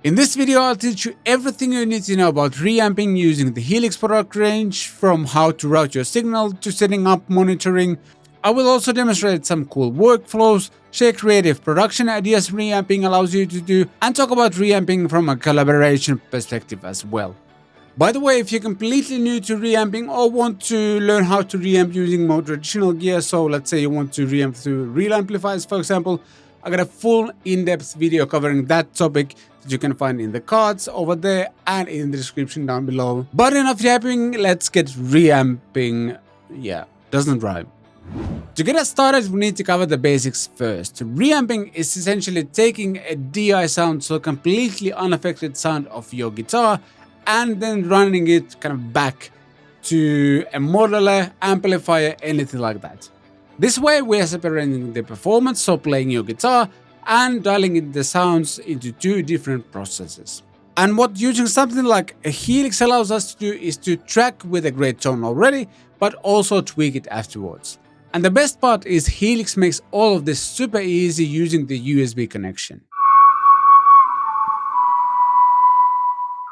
In this video, I'll teach you everything you need to know about reamping using the Helix product range, from how to route your signal to setting up monitoring. I will also demonstrate some cool workflows, share creative production ideas reamping allows you to do, and talk about reamping from a collaboration perspective as well. By the way, if you're completely new to reamping or want to learn how to reamp using more traditional gear, so let's say you want to reamp through real amplifiers for example, I got a full in-depth video covering that topic that you can find in the cards over there and in the description down below. But enough yapping, let's get reamping. Yeah, doesn't rhyme. To get us started, we need to cover the basics first. Reamping is essentially taking a DI sound, so completely unaffected sound of your guitar, and then running it kind of back to a modeler, amplifier, anything like that. This way we are separating the performance, so playing your guitar, and dialing in the sounds into two different processes. And what using something like a Helix allows us to do is to track with a great tone already, but also tweak it afterwards. And the best part is Helix makes all of this super easy using the USB connection.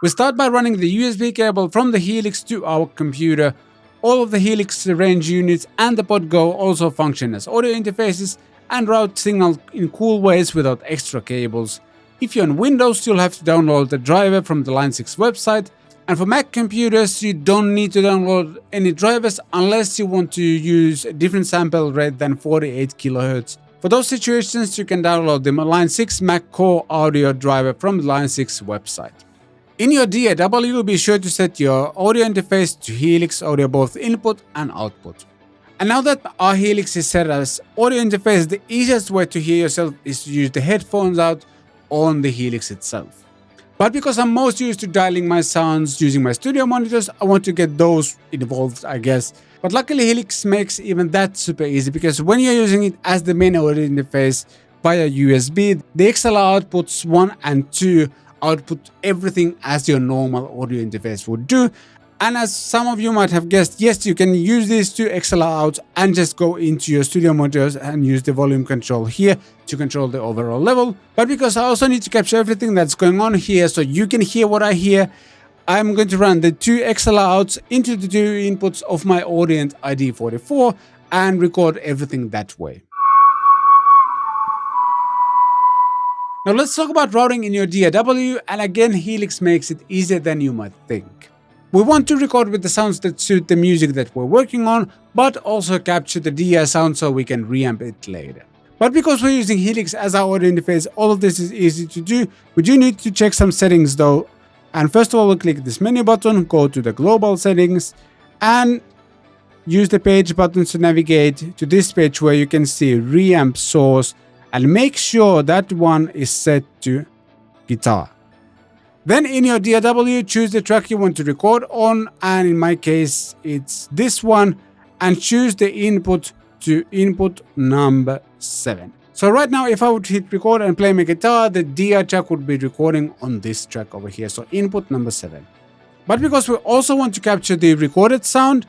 We start by running the USB cable from the Helix to our computer. All of the Helix range units and the pod go also function as audio interfaces and route signal in cool ways without extra cables. If you're on Windows, you'll have to download the driver from the Line6 website, and for Mac computers you don't need to download any drivers unless you want to use a different sample rate than 48 kHz. For those situations you can download the Line6 Mac Core audio driver from the Line6 website. In your DAW, be sure to set your audio interface to Helix audio both input and output. And now that our Helix is set as audio interface, the easiest way to hear yourself is to use the headphones out on the Helix itself. But because I'm most used to dialing my sounds using my studio monitors, I want to get those involved, I guess. But luckily Helix makes even that super easy, because when you're using it as the main audio interface via USB, the XLR outputs 1 and 2 output everything as your normal audio interface would do. And as some of you might have guessed, yes, you can use these two XLR outs and just go into your studio monitors and use the volume control here to control the overall level. But because I also need to capture everything that's going on here so you can hear what I hear, I'm going to run the two XLR outs into the two inputs of my Audient ID44 and record everything that way. Now let's talk about routing in your DAW, and again Helix makes it easier than you might think. We want to record with the sounds that suit the music that we're working on, but also capture the DI sound so we can reamp it later. But because we're using Helix as our audio interface, all of this is easy to do. We do need to check some settings though, and first of all we'll click this menu button, go to the global settings, and use the page buttons to navigate to this page where you can see reamp source, and make sure that one is set to guitar. Then in your DAW, choose the track you want to record on, and in my case it's this one, and choose the input to input number 7. So right now if I would hit record and play my guitar, the DI track would be recording on this track over here, so input number 7. But because we also want to capture the recorded sound,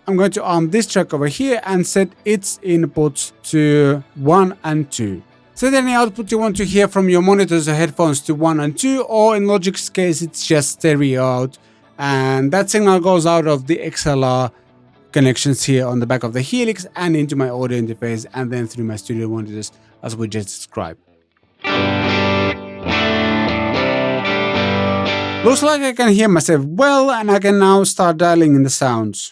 I'm going to arm this track over here and set its inputs to 1 and 2. Set any output you want to hear from your monitors or headphones to 1 and 2, or in Logic's case it's just stereo out, and that signal goes out of the XLR connections here on the back of the Helix and into my audio interface and then through my studio monitors as we just described. Looks like I can hear myself well, and I can now start dialing in the sounds.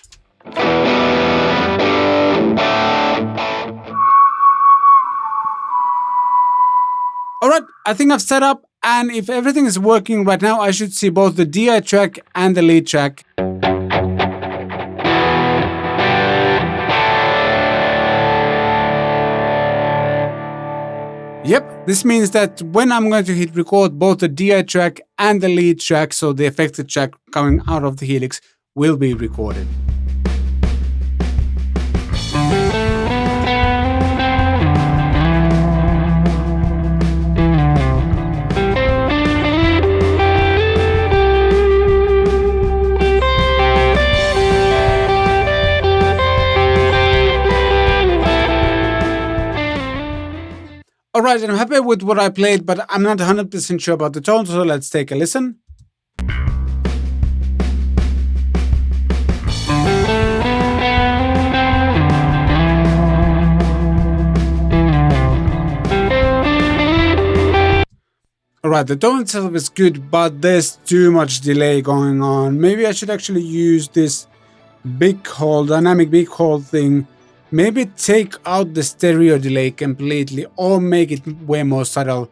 Alright, I think I've set up, and if everything is working right now, I should see both the DI track and the lead track. Yep, this means that when I'm going to hit record, both the DI track and the lead track, so the affected track coming out of the Helix, will be recorded. Alright, I'm happy with what I played, but I'm not 100% sure about the tone, so let's take a listen. Alright, the tone itself is good, but there's too much delay going on. Maybe I should actually use this big hole, dynamic big hole thing. Maybe take out the stereo delay completely or make it way more subtle.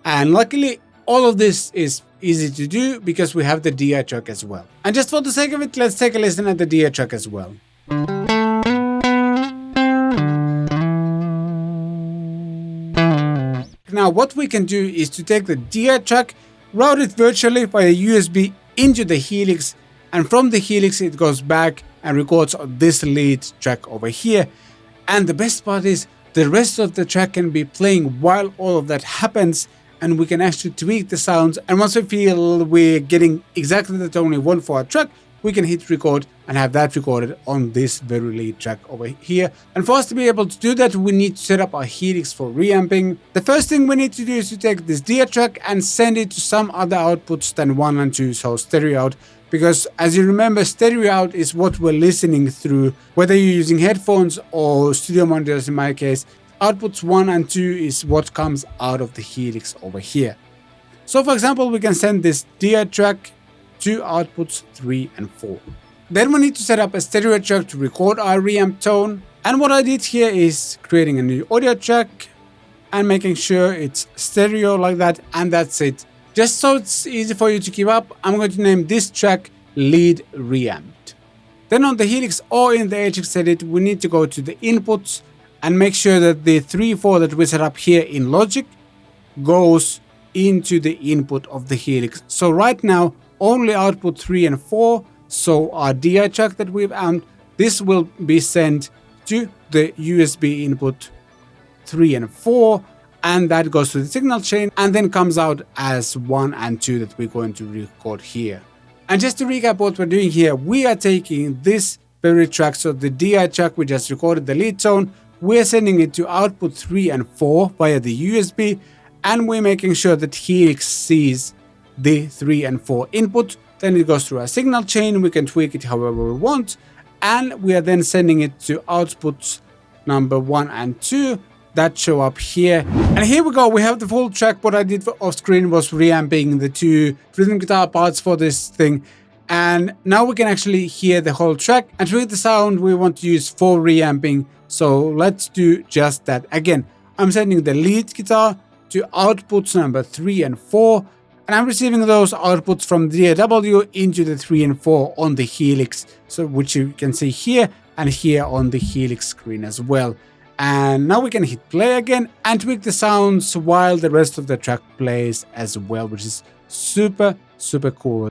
And luckily, all of this is easy to do because we have the DI track as well. And just for the sake of it, let's take a listen at the DI track as well. Now what we can do is to take the DI track, route it virtually via USB into the Helix, and from the Helix it goes back and records on this lead track over here. And the best part is the rest of the track can be playing while all of that happens, and we can actually tweak the sounds, and once we feel we're getting exactly the tone we want for our track, we can hit record and have that recorded on this very lead track over here. And for us to be able to do that, we need to set up our Helix for reamping. The first thing we need to do is to take this DI track and send it to some other outputs than 1 and 2, so stereo out. Because as you remember, stereo out is what we're listening through, whether you're using headphones or studio monitors in my case. Outputs 1 and 2 is what comes out of the Helix over here. So for example, we can send this DI track to outputs 3 and 4. Then we need to set up a stereo track to record our reamp tone. And what I did here is creating a new audio track and making sure it's stereo like that, and that's it. Just so it's easy for you to keep up, I'm going to name this track Lead Reamped. Then on the Helix or in the HX edit, we need to go to the inputs and make sure that the 3-4 that we set up here in Logic goes into the input of the Helix. So right now, only output 3 and 4, so our DI track that we've amped, this will be sent to the USB input 3 and 4, and that goes to the signal chain and then comes out as 1 and 2 that we're going to record here. And just to recap what we're doing here, we are taking this very track, so the DI track we just recorded the lead tone, we're sending it to output 3 and 4 via the USB, and we're making sure that Helix sees the 3 and 4 input. Then it goes through a signal chain, we can tweak it however we want, and we are then sending it to outputs number 1 and 2 that show up here. And here we go, we have the full track. What I did off screen was reamping the 2 rhythm guitar parts for this thing, and now we can actually hear the whole track and tweak the sound we want to use for reamping. So let's do just that. Again, I'm sending the lead guitar to outputs number 3 and 4, and I'm receiving those outputs from the DAW into the 3 and 4 on the Helix, so which you can see here and here on the Helix screen as well. And now we can hit play again and tweak the sounds while the rest of the track plays as well, which is super cool.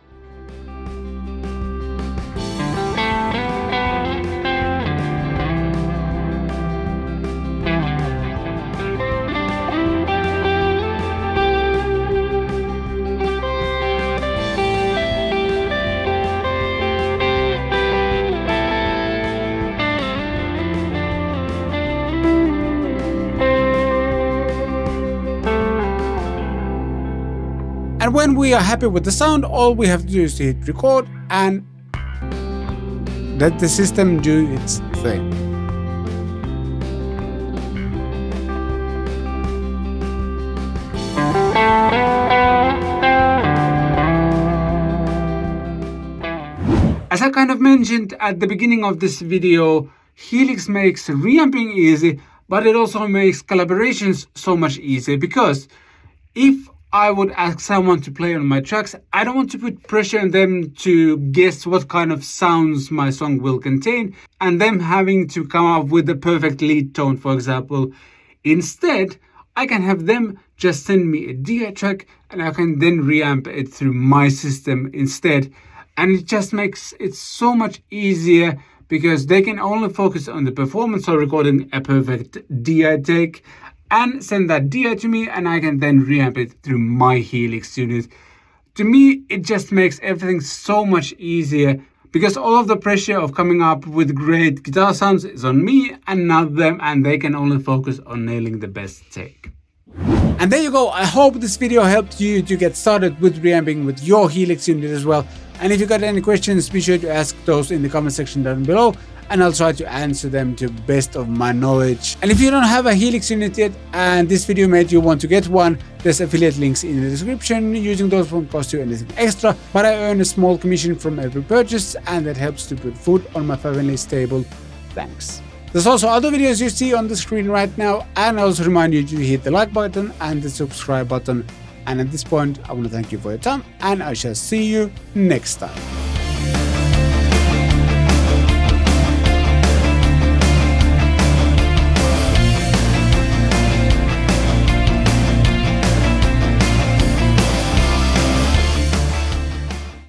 And when we are happy with the sound, all we have to do is to hit record and let the system do its thing. As I kind of mentioned at the beginning of this video, Helix makes reamping easy, but it also makes collaborations so much easier, because if I would ask someone to play on my tracks, I don't want to put pressure on them to guess what kind of sounds my song will contain and them having to come up with the perfect lead tone, for example. Instead, I can have them just send me a DI track and I can then reamp it through my system instead. And it just makes it so much easier, because they can only focus on the performance or recording a perfect DI take and send that DI to me, and I can then reamp it through my Helix unit. To me, it just makes everything so much easier, because all of the pressure of coming up with great guitar sounds is on me and not them, and they can only focus on nailing the best take. And there you go. I hope this video helped you to get started with reamping with your Helix unit as well. And if you got any questions, be sure to ask those in the comment section down below, and I'll try to answer them to the best of my knowledge. And if you don't have a Helix unit yet and this video made you want to get one, there's affiliate links in the description. Using those won't cost you anything extra, but I earn a small commission from every purchase, and that helps to put food on my family's table. Thanks. There's also other videos you see on the screen right now, and I also remind you to hit the like button and the subscribe button. And at this point, I want to thank you for your time, and I shall see you next time.